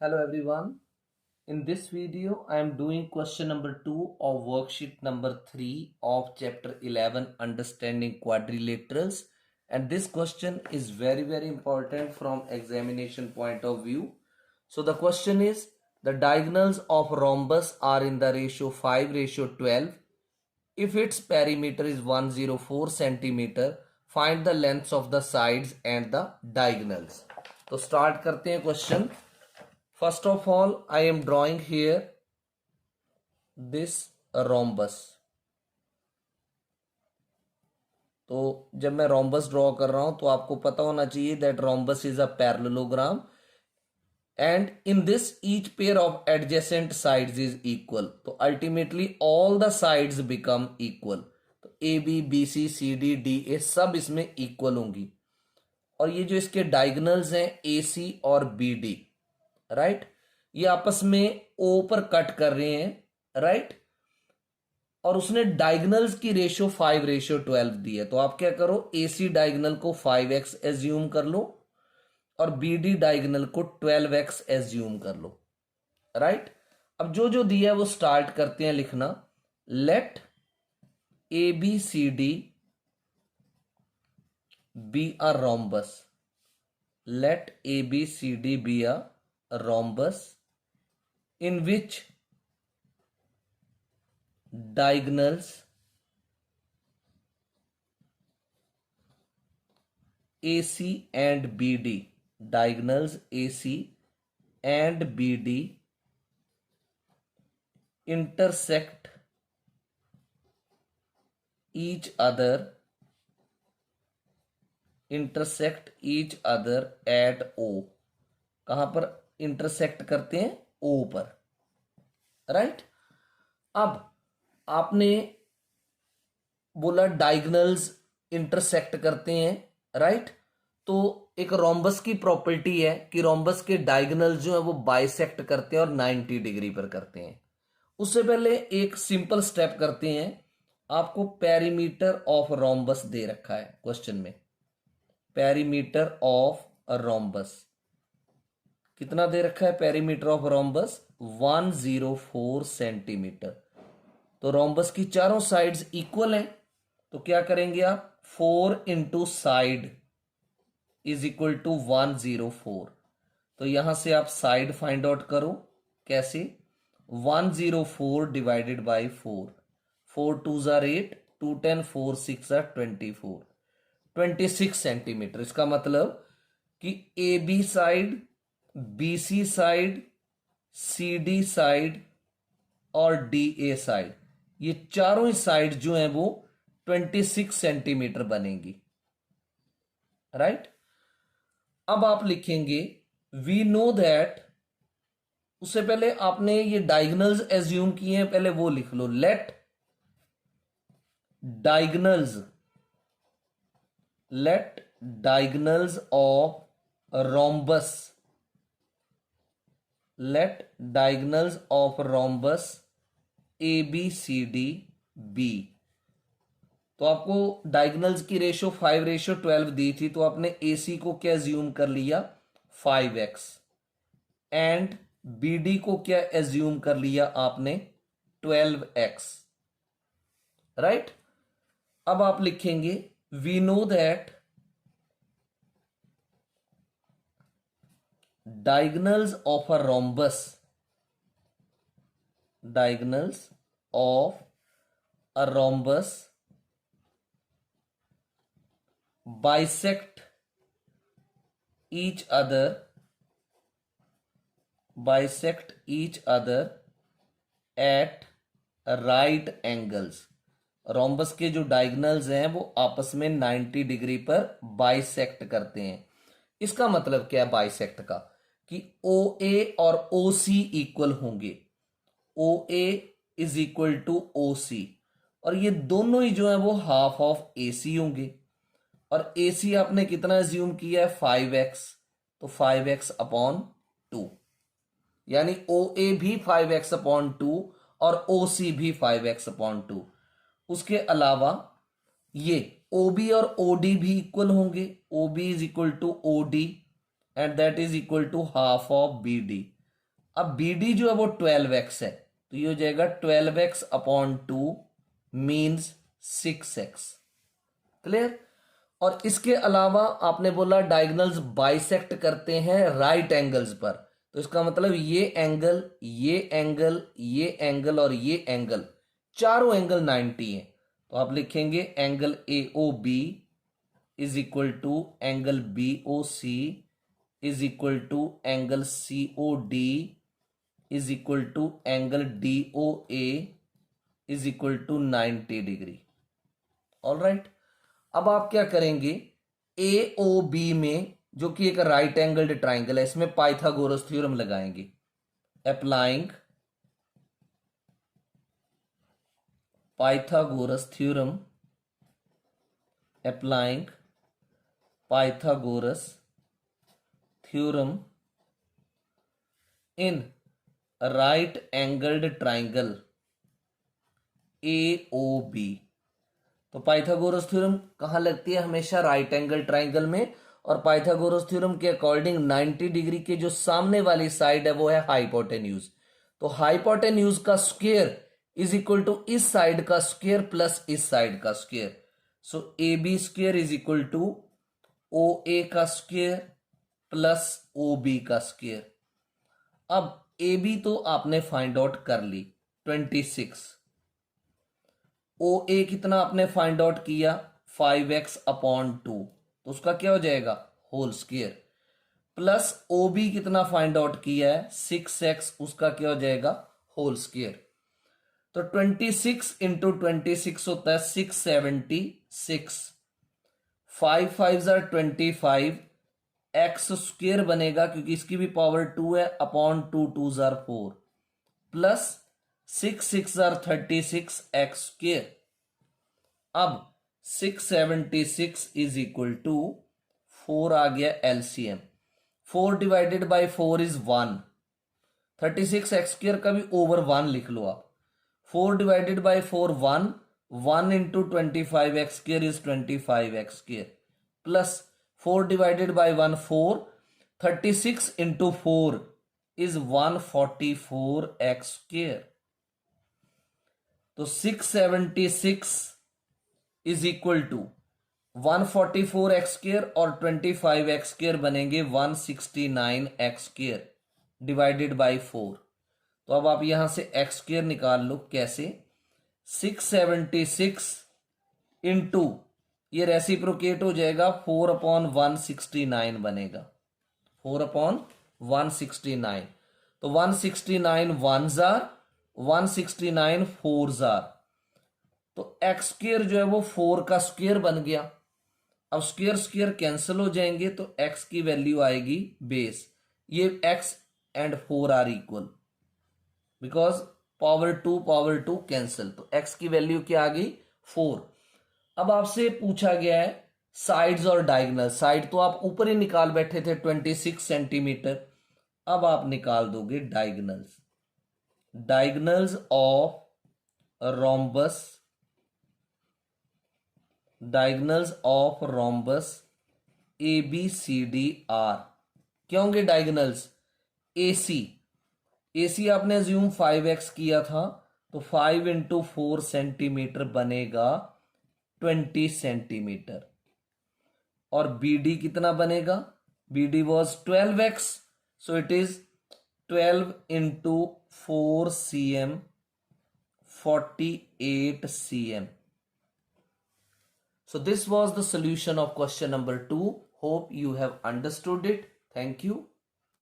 Hello everyone. In this video, I am doing question number 2 of worksheet number 3 of chapter 11 Understanding Quadrilaterals, and this question is very important from examination point of view. So the question is, the diagonals of rhombus are in the ratio 5:12. If its perimeter is 104 centimeter, find the lengths of the sides and the diagonals. तो start करते हैं question. First of all, I am drawing here this rhombus. तो जब मैं rhombus draw कर रहा हूं तो आपको पता होना चाहिए that rhombus is a parallelogram and in this each pair of adjacent sides is equal. तो ultimately all the sides become equal. तो A B B C C D D A सब इसमें इक्वल होंगी और ये जो इसके डायगोनल्स हैं ए सी और बी डी, राइट, ये आपस में ओ पर कट कर रहे हैं, राइट, और उसने डायगोनल्स की रेशियो 5:12 दी है। तो आप क्या करो, ए सी डायगोनल को 5x एज्यूम कर लो और बी डी डायगोनल को 12x एज्यूम कर लो, राइट। अब जो जो दिया है वो स्टार्ट करते हैं लिखना। Let A B C D be a rhombus. Let A B C D be a rhombus in which diagonals AC and BD, diagonals AC and BD intersect each other at O। कहां पर intersect करते हैं? ओ पर, right. अब आपने बोला diagonals intersect करते हैं, राइट। तो एक रोम्बस की प्रॉपर्टी है कि रोम्बस के डायगोनल्स जो है वो बाइसेक्ट करते हैं और 90 डिग्री पर करते हैं। उससे पहले एक सिंपल स्टेप करते हैं। आपको पेरीमीटर ऑफ रोम्बस दे रखा है क्वेश्चन में। पेरीमीटर ऑफ रोम्बस कितना दे रखा है? Perimeter of rhombus 104 centimetre. तो रोम्बस की चारों साइड्स इक्वल हैं, तो क्या करेंगे आप? 4 into side is equal to 104। तो यहां से आप साइड फाइंड आउट करो। कैसे? 104 डिवाइडेड बाई 4, 4 2 जार 8, 2 10 4 6 जार 24, 26 सेंटीमीटर। इसका मतलब कि A B side, BC side, C D side और डी ए साइड, ये चारों ही साइड जो हैं वो 26 सेंटीमीटर बनेंगी, राइट। अब आप लिखेंगे वी नो दैट। उससे पहले आपने ये डायगोनल्स एज्यूम किए हैं, पहले वो लिख लो। Let diagonals of rhombus, let diagonals of rhombus ABCD B। तो आपको डायगोनल्स की रेशियो 5:12 दी थी, तो आपने AC को क्या एज्यूम कर लिया? 5x एंड BD को क्या एज्यूम कर लिया आपने? 12x, right. अब आप लिखेंगे we know that diagonals of a rhombus, diagonals of a rhombus bisect each other at right angles। Rhombus के जो डायगोनल्स हैं वो आपस में 90 डिग्री पर बाइसेक्ट करते हैं। इसका मतलब क्या है बाइसेक्ट का? कि ओ ए और ओ सी इक्वल होंगे। ओ ए इज इक्वल टू ओ सी, और ये दोनों ही जो है वो हाफ ऑफ ए सी होंगे। और ए सी आपने कितना एज्यूम किया है? 5x। तो 5x अपॉन 2, यानी ओ ए भी 5x अपॉन 2 और ओ सी भी 5x अपॉन 2। उसके अलावा ये OB और OD भी इक्वल होंगे। OB is equal to OD and that is equal to half of BD। अब BD जो है वो 12x है, तो ये हो जाएगा 12x upon 2 means 6x। Clear. और इसके अलावा आपने बोला डायगोनल्स बाइसेक्ट करते हैं राइट एंगल्स पर, तो इसका मतलब ये एंगल, ये एंगल, ये एंगल और ये एंगल, चारों एंगल 90 है। तो आप लिखेंगे angle AOB is equal to angle BOC is equal to angle COD is equal to angle DOA is equal to 90 degree. All right. अब आप क्या करेंगे, AOB में जो कि एक राइट एंगल्ड ट्राइंगल है, इसमें पाइथागोरस थ्योरम लगाएंगे। Applying Pythagoras theorem, applying Pythagoras theorem in right angled triangle AOB। तो पाइथागोरस थ्योरम कहां लगती है, हमेशा राइट एंगल ट्राइंगल में, और पाइथागोरस थ्योरम के अकॉर्डिंग 90 डिग्री के जो सामने वाली साइड है वो है हाइपोटेन्यूज। तो हाइपोटेन्यूज का स्क्वायर इज इक्वल टू इस साइड का स्क्वायर प्लस इस साइड का square. So AB square is equal to OA का स्क्वायर प्लस OB का स्क्वायर। अब AB तो आपने फाइंड आउट कर ली 26, OA कितना आपने फाइंड आउट किया 5x अपॉन 2, तो उसका क्या हो जाएगा होल स्क्वायर, प्लस OB कितना फाइंड आउट किया है 6x, उसका क्या हो जाएगा होल स्क्वायर। तो 26 इंटू 26 होता है 676, 5 5 25, x स्क्वायर बनेगा क्योंकि इसकी भी पावर 2 है, अपॉन 2 2 4, प्लस 6 6 36 x स्क्वायर। अब 676 इज इक्वल टू 4 आ गया LCM, 4 divided by 4 is 1, 36 x square का भी ओवर 1 लिख लो आप। 4 divided by 4 1, 1 into 25 x square is 25 x square, plus 4 divided by 1 4, 36 into 4 is 144 x square. तो 676 is equal to 144 x square और 25 एक्स स्क्वायर बनेंगे 169 एक्स स्क्वायर डिवाइडेड बाई 4। तो अब आप यहां से एक्स स्क्वायर निकाल लो, कैसे 676 इंटू ये रेसिप्रोकेट हो जाएगा 4 अपॉन 169 बनेगा, 4 अपॉन 169। तो 169 1 जार, 169 4 जार, तो एक्स स्क्वायर जो है वो 4 का स्क्वायर बन गया। अब स्क्वायर स्क्वायर कैंसिल हो जाएंगे तो x की वैल्यू आएगी बेस, ये x and 4 are equal, because power to cancel, तो x की वैल्यू क्या आ गई 4। अब आपसे पूछा गया है साइड्स और डायगोनल, साइड तो आप ऊपर ही निकाल बैठे थे 26 सेंटीमीटर, अब आप निकाल दोगे diagonals, diagonals of rhombus, diagonals of rhombus ABCDR क्या होंगे डायगोनल्स, AC आपने अज्यूम 5x किया था, तो 5 इंटू 4 सेंटीमीटर बनेगा 20 सेंटीमीटर, और BD कितना बनेगा, BD was 12x, so it is 12 into 4 cm 48 cm. So this was the solution of question number 2. Hope you have understood it. Thank you.